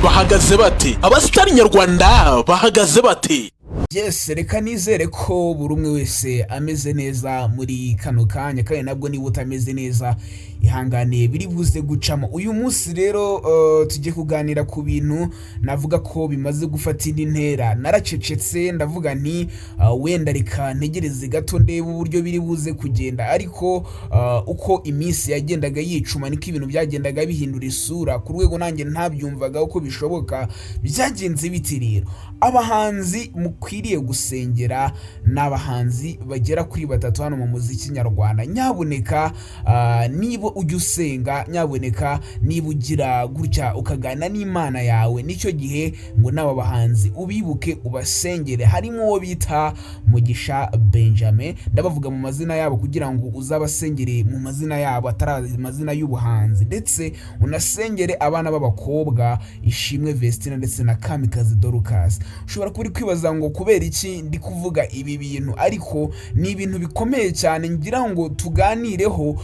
bahagaze bate? Abasitari nyarwanda bahagaze bate? Yes, reka nizere ko buri umwe wese ameze neza muri kano kanya, kandi nabwo niba utameze neza ihangane biri buze gucamo. Uyu munsi rero tujye kuganira ku bintu navuga ko bimaze gufata indi ntera. Naracecetse ndavuga nti wenda reka ntegereze gato ndebe uburyo biri buze kugenda, ariko uko iminsi yagendaga yicuma niko ibintu byagendaga bihindura isura ku rwego nanjye ntabyumvaga uko bishoboka. Byagenze biti rero, abahanzi mukwiriye gusengera n'abahanzi bagera kuri 3 hano mu muziki nyarwanda. Nyaboneka niba ujya usenga, nyaboneka niba ugira gutya ukagana n'Imana yawe, nicyo gihe ngo n'aba bahanzi ubibuke ubasengere. Harimo uwo bita Mugisha Benjamin, ndabavuga mu mazina yabo kugira ngo uzabasengere mu mazina yabo atari amazina y'ubuhanzi, ndetse unasengere abana b'abakobwa Ishimwe Vestine ndetse na Kamikazi Dorcas. Ushobora kuri kwibaza ngo kubera iki ndi kuvuga ibi bintu, ariko ni ibintu bikomeye cyane ngira ngo tuganireho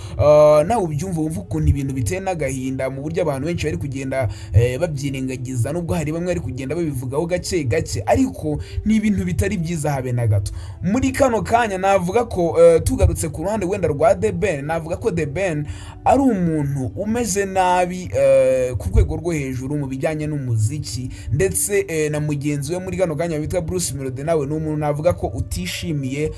nawe ubyumva wumva ukuntu ibintu biteye n'agahinda mu buryo abantu benshi bari kugenda babyirengagiza, nubwo hari bamwe bari kugenda babivugaho gake gake, ariko ni ibintu bitari byiza habe na gato. Muri kano kanya navuga ko tugarutse ku ruhande wenda rwa The Ben, navuga ko The Ben ari umuntu umeze nabi ku rwego rwo hejuru mu bijyanye n'umuziki, ndetse na mugenzi we muri kano kanya witwa Bruce Melody, nawe ni umuntu navuga ko utishimiye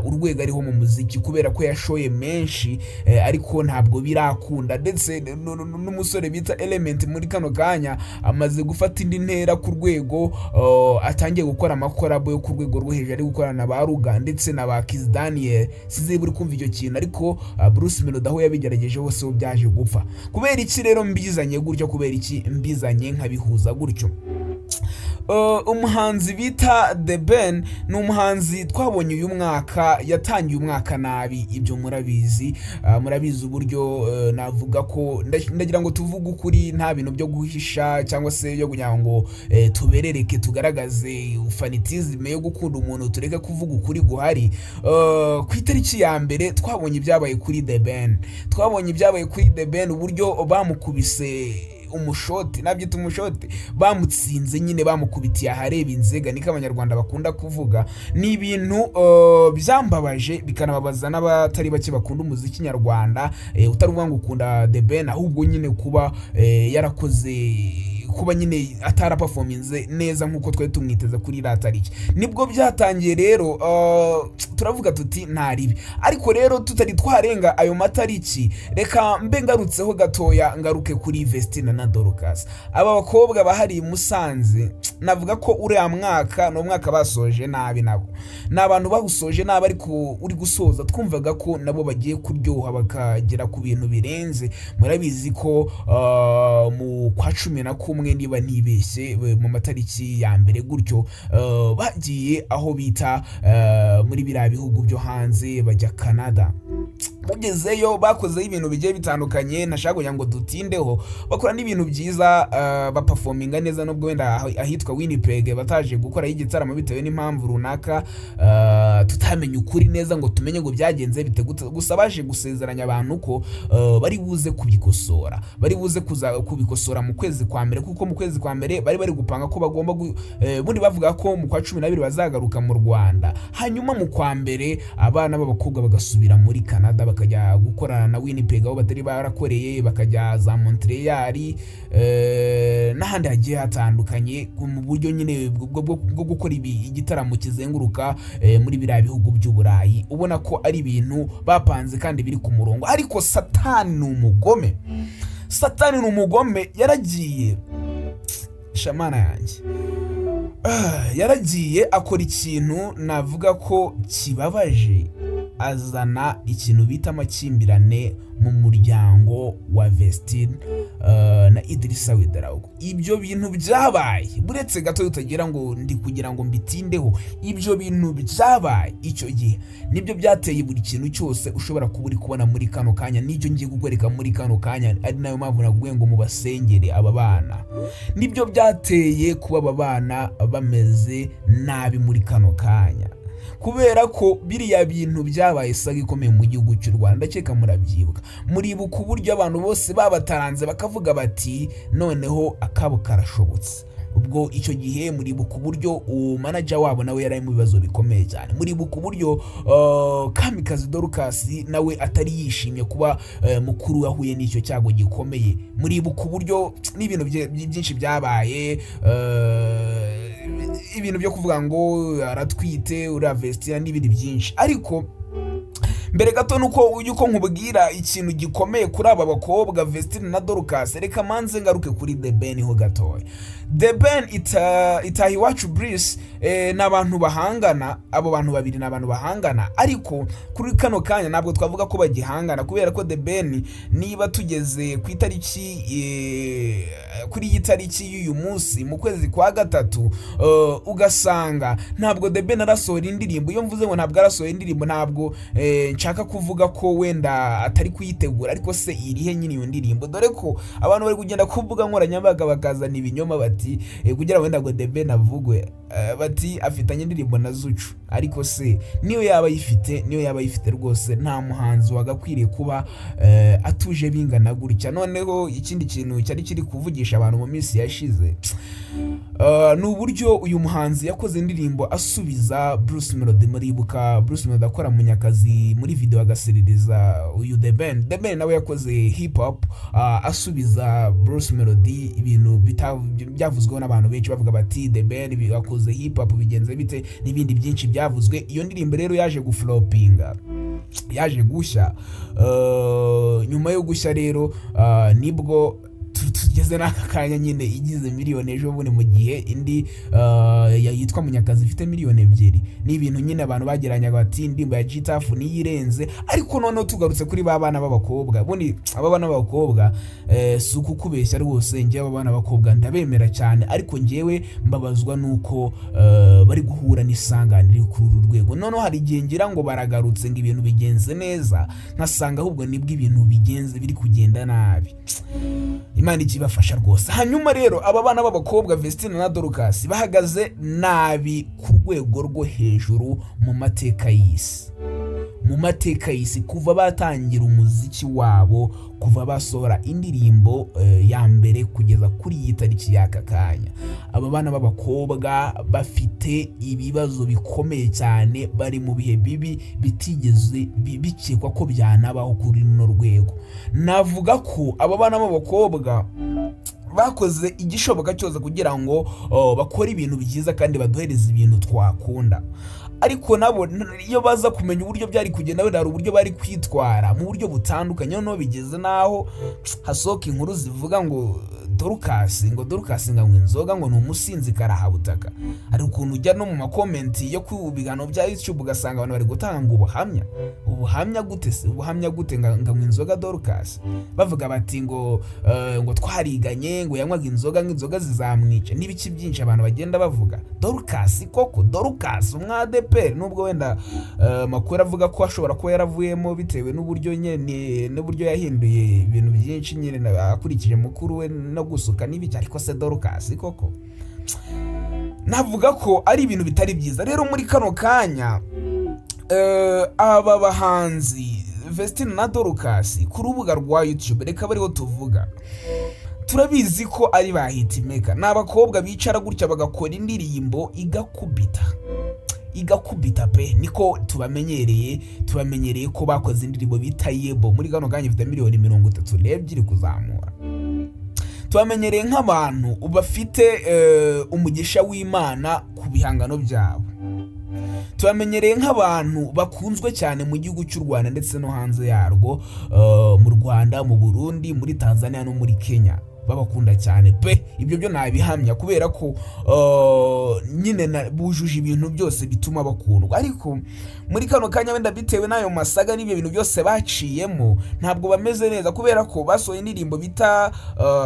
urwego ariho mu muziki kubera ko yashoye menshi ariko ntabwo birakunda. Ndetse n'umusore bita Element muri kano kanya amaze gufata indi ntera ku rwego atangiye gukora amakorabo yo ku rwego rwo hejuru, ari gukorana na ba Ruga ndetse na ba Kiss Daniel. Size buri kumva icyo kintu, ariko Bruce Melody aho yabigerageje hose byaje gupfa. Kubera iki rero mbizanye gutyo? Kubera iki mbizanye nkabihuza gutyo? Umuhanzi bita The Ben ni umuhanzi twabonye uyu mwaka, yatangiye umwaka nabi, ibyo murabizi uburyo navuga ko ndagira ngo tuvuge ukuri, nta bintu byo guhisha cyangwa se byo kugira ngo tuberereke tugaragaze fanatisme yo gukunda umuntu, tureke kuvuga ukuri guhari. Ku itariki ya mbere twabonye ibyabaye kuri The Ben, uburyo bamukubise umushoti, nabyita umushoti, bamutsinze nyine, bamukubitiye ahareba inzega, niko abanyarwanda bakunda kuvuga. Ni ibintu byambabaje bikanababaza n'abatari bake bakunda umuziki nyarwanda, utaruvuga ngo ukunda The Ben, ahubwo nyine kuba yarakoze, kuba nyine atara performance neza nkuko twari tumwiteza kuri ratariki. Nibwo byatangiye rero turavuga tuti ntaribi, ariko rero tutari twarenga ayo matariki, reka mbe ngarutseho gatoya, ngaruke kuri Vestine na Dorcas. Aba bakobwa bahari Musanze, navuga ko uriya mwaka no mwaka basoje nabi, nabo n'abantu bahusoje nabi, ariko uri gusoza twumvaga ko nabo bagiye kuryoha bakagera ku bintu birenze. Murabizi ko mu kwa 11 niba ntibeshye mu matariki ya mbere gutyo bagiye aho bita muri biriya bihugu byo hanze, bajya Canada. Bagezeyo bakoze ibintu bigiye bitandukanye, nashaka kugira ngo dutindeho. Bakora n'ibintu byiza, baperforminga neza, nubwo wenda ahitwa Winnipeg bataje gukora igitaramo bitewe n'impamvu runaka tutamenye ukuri neza ngo tumenye ngo byagenze bite. Gusa baje gusezeranya abantu ko bari buze kubikosora, bari buze kubikosora mu kwezi kwa mbere, kuko mu kwezi kwa mbere bari gupanga ko bagomba bundi bavuga ko mu kwa 12 bazagaruka mu Rwanda, hanyuma mu kwa mbere abana b'abakobwa bagasubira muri Canada bakajya gukorana na Winnipeg aho batari barakoreye, bakajya za Montreal n'ahandi hagiye hatandukanye mu buryo nyine bwo gukora igitaramo kizenguruka muri biriya bihugu by'Uburayi. Ubona ko ari ibintu bapanze kandi biri ku murongo, ariko Satani ni umugome, yaragiye shamana yanjye, yaragiye akora ikintu navuga ko kibabaje, azana ikintu bita amakimbirane mu muryango wa Vestine na Idrissa Wedarago. Ibyo bintu byabaye, buretse gato utagira ngo ndi kugira ngo mbitindeho, ibyo bintu byabaye icyo gihe nibyo byateye buri kintu cyose ushobora kuba uri kubona muri kano kanya. Nibyo ngiye kugwereka muri kano kanya, ari nayo mpamvu naguye ngo mubasengere aba bana. Nibyo byateye kuba aba bana bameze nabi muri kano kanya. kubera ko biriya bintu byabaye saga ikomeye mu gihugu cy'u Rwanda. Ndakeka murabyibuka, muribuka uburyo abantu bose babataranze bakavuga bati noneho akabo karashobotse. Ubwo icyo gihe muribuka uburyo manager wabo nawe yari mu bibazo bikomeye cyane. Muribuka uburyo Kamikazi Dorcas nawe atari yishimye kuba mukuru wahuye n'icyo cyago gikomeye. Muribuka uburyo n'ibintu byinshi byabaye, ibintu byo kuvuga ngo aratwite Rwanda Vestine n'ibindi byinshi. Ariko mbere gato nuko yuko nkubwira ikintu gikomeye kuri aba bakobwa Vestine na Dorcas, reka manze ngaruke kuri The Ben ho gatoya. The Ben itahi wacu Brice n'abantu bahangana, abo bantu babiri n'abantu bahangana, ariko kuri kano kanya ntabwo twavuga ko bagihangana, kubera ko The Ben niba tugeze ku itariki kuri iyi tariki y'uyu munsi mu kwezi kwa gatatu, ugasanga ntabwo The Ben arasohora indirimbo. Iyo mvuze ngo ntabwo arasohora indirimbo, ntabwo nshaka kuvuga ko wenda atari kuyitegura, ariko se irihe nyine iyo ndirimbo, dore ko abantu bari kugenda kuvuga nkoranyambaga bakazana ibinyoma bati kugira wenda ngo The Ben avugwe, bati afitanye indirimbo na Zucu. Ariko se niyo yaba yifite rwose nta muhanzi wagakwiriye kuba atuje bingana gutya. Noneho ikindi kintu cyari kiri kuvugisha abantu mu minsi yashize, ni uburyo uyu muhanzi yakoze indirimbo asubiza Bruce Melody. Muribuka Bruce Melody akora Munyakazi muri video agaserereza uyu The Ben nawe yakoze hip hop asubiza Bruce Melody, ibintu byavuzweho n'abantu benshi bavuga bati The Ben yakoze hip hop bigenze bite n'ibindi byinshi byavuzwe. Iyo ndirimbo rero yaje guflopinga, yaje gushya. Nyuma yo gushya rero nibwo tugeze n'aka kanya nyine igize miliyoni ejo bundi, mu gihe indi yitwa Munyakazi ifite miliyoni 2. Ni ibintu nyine abantu bageranyaga bati indirimbo ya Gitafu niyirenze. Ariko noneho tugarutse kuri babana b'abakobwa, bundi ababana b'abakobwa si ukukubeshya rwose, ngiye ababana b'abakobwa ndabemera cyane, ariko ngewe mbabazwa nuko bari guhura n'isanganire kuri uru rwego. Noneho hari igihe ngira ngo baragarutse ngo ibintu bigenze neza, nkasanga ahubwo nibwo ibintu bigenze biri kugenda nabi. Imana ikibafasha rwose. Hanyuma rero aba bana b'abakobwa Vestine na Dorcas bahagaze nabi ku rwego rwo hejuru mu mateka y'isi, kuva batangira umuziki wabo, kuva basohora indirimbo ya mbere kugeza kuri iyi tariki y'aka kanya. Aba bana b'abakobwa bafite ibibazo bikomeye cyane, bari mu bihe bibi bitigeze bikekwa ko byanabaho kuri runo rwego. Navuga ko aba bana b'abakobwa bakoze igishoboka cyose kugira ngo bakore ibintu byiza kandi baduhereze ibintu twakunda. Ariko nabo iyo baza kumenya uburyo byari kugenda, wenda hari uburyo bari kwitwara mu buryo butandukanye. Noneho bigeze naho hasohoka inkuru zivuga ngo Dorcas nganywa inzoga, ngo ni umusinzi karahabutaka. Hari ukuntu ujya no mu makomenti yo ku bigano bya YouTube ugasanga abantu bari gutanga ubuhamya gute nganywa inzoga Dorcas, bavuga bati ngo twariganye, ngo yanywaga inzoga zizamwica n'ibiki byinshi abantu bagenda bavuga. Dorcas umwadeperi, nubwo wenda makuru avuga ko ashobora kuba yaravuyemo bitewe n'uburyo yahinduye ibintu byinshi nyine akurikije mukuru we no gusuka n'ibiki. Ariko se Dorcas koko navuga ko ari ibintu bitari byiza. Rero muri kano kanya aba bahanzi Vestine na Dorcas ku rubuga rwa YouTube, reka bariho tuvuga, turabizi ko ari ba hitmaker. Ni abakobwa bicara gutya bagakora indirimbo igakubita pe, niko tubamenyereye ko bakoze indirimbo bita Yebo. Muri kano kanya ifite miliyoni 32 kuzamura. Tubamenyereye nk'abantu bafite umugisha w'Imana ku bihangano byabo. Tubamenyereye nk'abantu bakunzwe cyane mu gihugu cy'u Rwanda ndetse no hanze yarwo, mu Rwanda, mu Burundi, muri Tanzania no muri Kenya. Babakunda cyane pe, ibyo byo nabihamya, kubera ko nyine bujuje ibintu byose bituma bakundwa. Ariko muri kano kanya wenda bitewe n'ayo masaga n'ibyo bintu byose baciyemo, ntabwo bameze neza, kubera ko basohoye indirimbo bita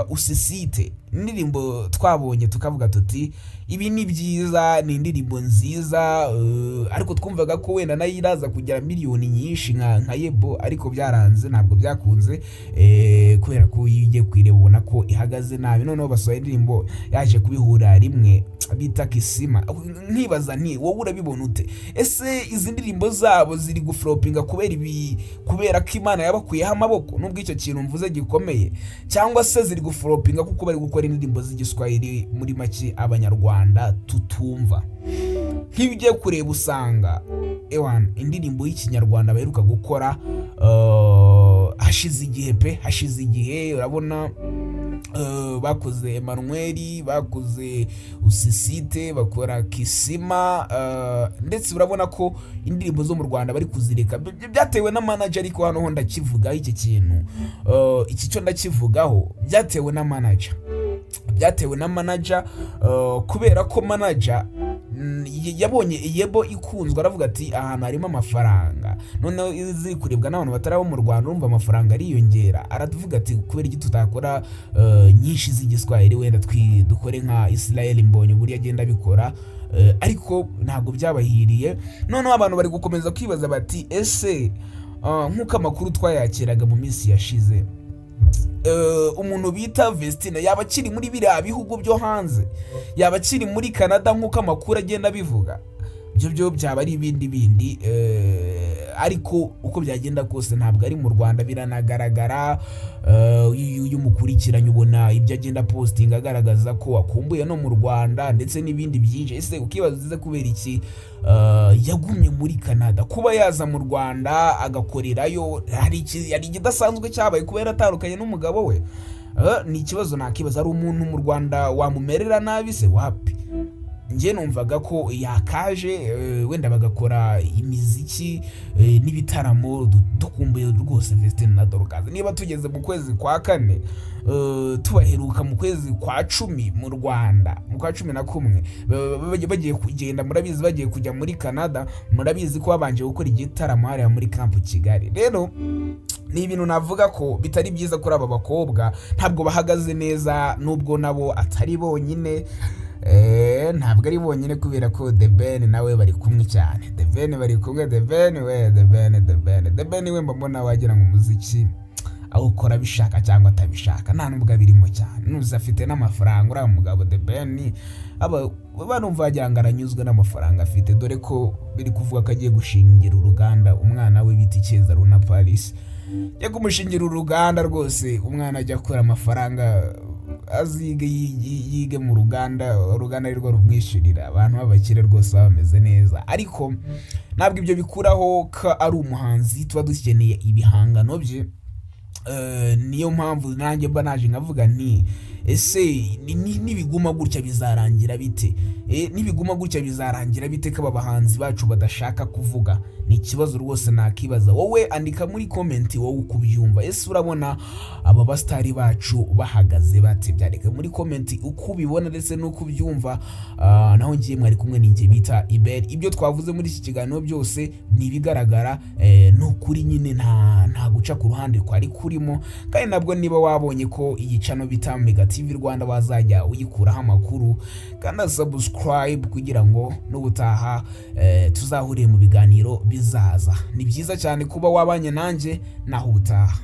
Usisite. indirimbo twabonye tukavuga tuti ibi ni byiza, ni indirimbo nziza, ariko twumvaga ko wenda nayo iraza kugira miliyoni nyinshi nka Yebo, ariko byaranze, ntabwo byakunze, kubera ko iyo ugiye kwireba ubona ko ihagaze nabi. Noneho basohoye indirimbo yaje kubihura rimwe bita Kisima. Nkibaza nti wowe urabibona ute? Ese izi ndirimbo zabo ziri guflopinga kubera ko Imana yabakuyeho amaboko, nubwo icyo kintu mvuze gikomeye, cyangwa se ziri guflopinga kuko bari gukora indirimbo z'igiswahili muri make abanyarwanda tutumva? Nk'iyo ugiye kureba usanga indirimbo y'ikinyarwanda baheruka gukora hashize igihe urabona, bakoze Emmanuel, bakoze Usisite, bakora Kisima, ndetse urabona ko indirimbo zo mu Rwanda bari kuzireka. Byatewe na manager, ariko hano ho ndakivugaho iki kintu, iki cyo ndakivugaho, byatewe na manager, kubera ko manager yabonye Yebo ikunzwe, aravuga ati ahantu harimo amafaranga, noneho izi kurebwa n'abantu batarabo mu Rwanda, urumva amafaranga ariyongera. Aravuga ati kubera iki tutakora nyinshi z'igiswahili, wenda dukore nka Israel Mbonye buri agenda bikora, ariko ntabwo byabahiriye. Noneho abantu bari gukomeza kwibaza bati ese nk'uko amakuru twayakiraga mu minsi yashize, umuntu bita Vestine yaba akiri muri biriya bihugu byo hanze, yaba akiri muri Canada nk'uko amakuru agenda bivuga? Byo byaba ari ibindi, ariko uko byagenda kose ntabwo ari mu Rwanda. Biranagaragara, iyo umukurikiranye ubona ibyo agenda posting agaragaza ko akumbuye no mu Rwanda, ndetse n'ibindi byinshi. Ese ukibaza kubera iki yagumye muri Canada? Kuba yaza mu Rwanda agakorerayo hari ikidasanzwe cyabaye kuba yaratandukanye n'umugabo we? Ni ikibazo nakibaza. Ari umuntu mu Rwanda wamumerera nabi se? Wapi? Nje numvaga ko yakaje wenda bagakora imiziki n'ibitaramo dukumbuye rwose Vestine na Dorcas. Niba tugeze mu kwezi kwa 4, tubaheruka mu kwezi kwa 10 mu Rwanda, mu kwa 11 bagiye kugenda, murabizi bagiye kujya muri Canada, murabizi ko babanje gukora igitaramo hariya muri Camp Kigali. Rero ni ibintu navuga ko bitari byiza kuri aba bakobwa, ntabwo bahagaze neza, nubwo nabo atari bonyine. Ntabwo ari bonyine, kubera ko The Ben nawe bari kumwe cyane. The Ben we mbona wagira ngo umuziki awukora bishaka cyangwa atabishaka, nta nubwo abirimo cyane. Nuza afite n'amafaranga, uriya mugabo The Ben banumva wagira ngo aranyuzwe n'amafaranga afite, dore ko biri kuvuga ko agiye gushingira uruganda umwana we bita Icyeza Runa Paris. Yo kumushingira uruganda rwose, umwana ajya akora amafaranga, azige yige mu uruganda rwo rumwishyurira. Abantu b'abakire rwose bameze neza, ariko ntabwo ibyo bikuraho ko ari umuhanzi. Tuba dukeneye ibihangano bye, niyo mpamvu nanjye mba naje nkavuga nti ese nibiguma gutya bizarangira bite? Nibiguma gutya bizarangira bite ko aba bahanzi bacu badashaka kuvuga? Ni ikibazo rwose nakibaza. Wowe andika muri comment wowe uko ubyumva. Ese urabona aba bastari bacu bahagaze bate? Byareka muri comment uko ubibona ndetse n'uko ubyumva. Naho ngiye mwari kumwe ninjye bita Iberi. Ibyo twavuze muri iki kiganiro byose nibigaragara, n'ukuri nyine nta guca ku ruhande kwari kurimo. Kandi nabwo niba wabonye ko iyi channel bita Mega TV Rwanda wazajya uyikuraho amakuru, kandi subscribe kugira ngo n'ubutaha tuzahuriye mu biganiro bizaza. Ni byiza cyane kuba wabanye nanjye, naho ubutaha.